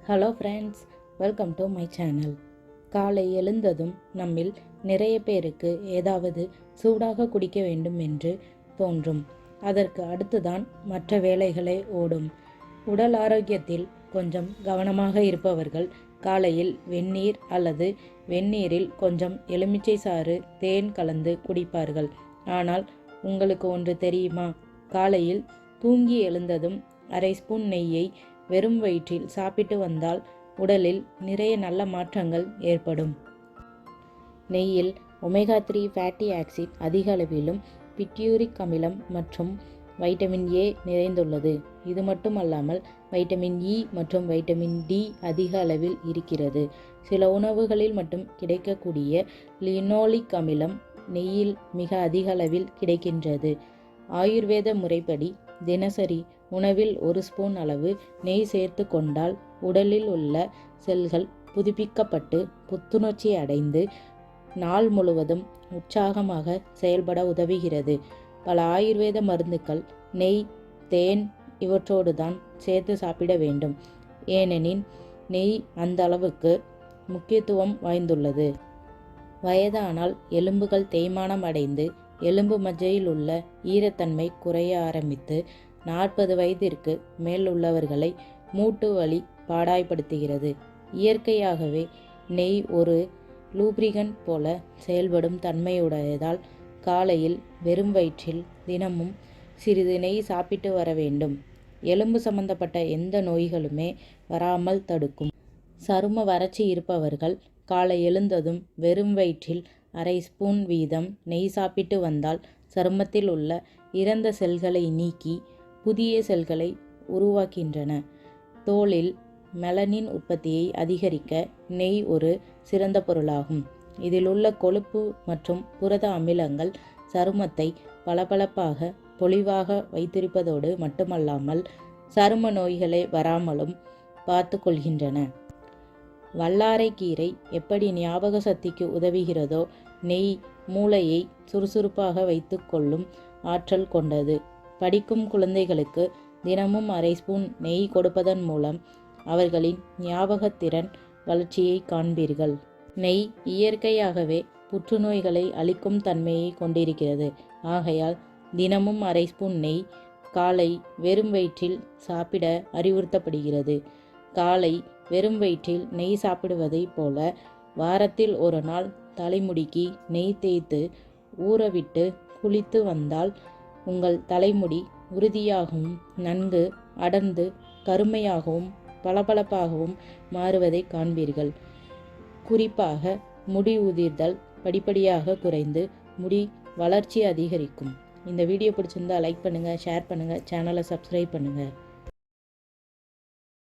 Hello friends, welcome to my channel. காலை எழுந்ததும் நம்மில் நிறைய பேருக்கு ஏதாவது சூடாக குடிக்க வேண்டும் என்று தோன்றும். அதற்கு அடுத்துதான் மற்ற வேலைகளே ஓடும். உடல் ஆரோக்கியத்தில் கொஞ்சம் கவனமாக இருப்பவர்கள் காலையில் வெந்நீர் அல்லது வெந்நீரில் கொஞ்சம் எலுமிச்சை சாறு, தேன் கலந்து குடிப்பார்கள். ஆனால் உங்களுக்கு ஒன்று தெரியுமா? காலையில் தூங்கி எழுந்ததும் அரை ஸ்பூன் நெய்யை வெறும் வயிற்றில் சாப்பிட்டு வந்தால் உடலில் நிறைய நல்ல மாற்றங்கள் ஏற்படும். நெய்யில் ஒமேகா 3 ஃபேட்டி ஆசிட் அதிக அளவிலும், பிட்யூரிக் அமிலம் மற்றும் வைட்டமின் ஏ நிறைந்துள்ளது. இது மட்டுமல்லாமல் வைட்டமின் இ மற்றும் வைட்டமின் டி அதிக அளவில் இருக்கிறது. சில உணவுகளில் மட்டும் கிடைக்கக்கூடிய லினோலிக் அமிலம் நெய்யில் மிக அதிக அளவில் கிடைக்கின்றது. ஆயுர்வேத முறைப்படி தினசரி உணவில் 1 ஸ்பூன் அளவு நெய் சேர்த்து கொண்டால் உடலில் உள்ள செல்கள் புதுப்பிக்கப்பட்டு புத்துணர்ச்சி அடைந்து நாள் முழுவதும் உற்சாகமாக செயல்பட உதவுகிறது. பல ஆயுர்வேத மருந்துகள் நெய், தேன் இவற்றோடு தான் சேர்த்து சாப்பிட வேண்டும். ஏனெனில் நெய் அந்த அளவுக்கு முக்கியத்துவம் வாய்ந்துள்ளது. வயதானால் எலும்புகள் தேய்மானம் அடைந்து எலும்பு மஜ்ஜையில் உள்ள ஈரத்தன்மை குறைய ஆரம்பித்து 40 வயதிற்கு மேல் உள்ளவர்களை மூட்டு வலி பாடாய்படுத்துகிறது. இயற்கையாகவே நெய் ஒரு லூப்ரிகன்ட் போல செயல்படும் தன்மையுடையதால் காலையில் வெறும் வயிற்றில் தினமும் சிறிது நெய் சாப்பிட்டு வர வேண்டும். எலும்பு சம்பந்தப்பட்ட எந்த நோய்களுமே வராமல் தடுக்கும். சரும வறட்சி இருப்பவர்கள் காலை எழுந்ததும் வெறும் வயிற்றில் அரை ஸ்பூன் வீதம் நெய் சாப்பிட்டு வந்தால் சருமத்தில் உள்ள இறந்த செல்களை நீக்கி புதிய செல்களை உருவாக்கின்றன. தோலில் மெலனின் உற்பத்தியை அதிகரிக்க நெய் ஒரு சிறந்த பொருளாகும். இதில் உள்ள கொழுப்பு மற்றும் புரத அமிலங்கள் சருமத்தை பளபளப்பாக பொலிவாக வைத்திருப்பதோடு மட்டுமல்லாமல் சரும நோய்களை வராமலும் பார்த்து கொள்கின்றன. வல்லாரைக்கீரை எப்படி ஞாபக சக்திக்கு உதவுகிறதோ, நெய் மூளையை சுறுசுறுப்பாக வைத்து கொள்ளும் ஆற்றல் கொண்டது. படிக்கும் குழந்தைகளுக்கு தினமும் அரை ஸ்பூன் நெய் கொடுப்பதன் மூலம் அவர்களின் ஞாபகத்திறன் வளர்ச்சியை காண்பீர்கள். நெய் இயற்கையாகவே புற்றுநோய்களை அழிக்கும் தன்மையை கொண்டிருக்கிறது. ஆகையால் தினமும் அரை ஸ்பூன் நெய் காலை வெறும் வயிற்றில் சாப்பிட அறிவுறுத்தப்படுகிறது. காலை வெறும் வயிற்றில் நெய் சாப்பிடுவதைப் போல வாரத்தில் ஒரு நாள் தலைமுடிக்கு நெய் தேய்த்து ஊறவிட்டு குளித்து வந்தால் உங்கள் தலைமுடி உறுதியாகவும் நன்கு அடர்ந்து கருமையாகவும் பளபளப்பாகவும் மாறுவதை காண்பீர்கள். குறிப்பாக முடி உதிர்தல் படிப்படியாக குறைந்து முடி வளர்ச்சி அதிகரிக்கும். இந்த வீடியோ பிடிச்சிருந்தால் லைக் பண்ணுங்கள், ஷேர் பண்ணுங்கள், சேனலை சப்ஸ்கிரைப் பண்ணுங்கள்.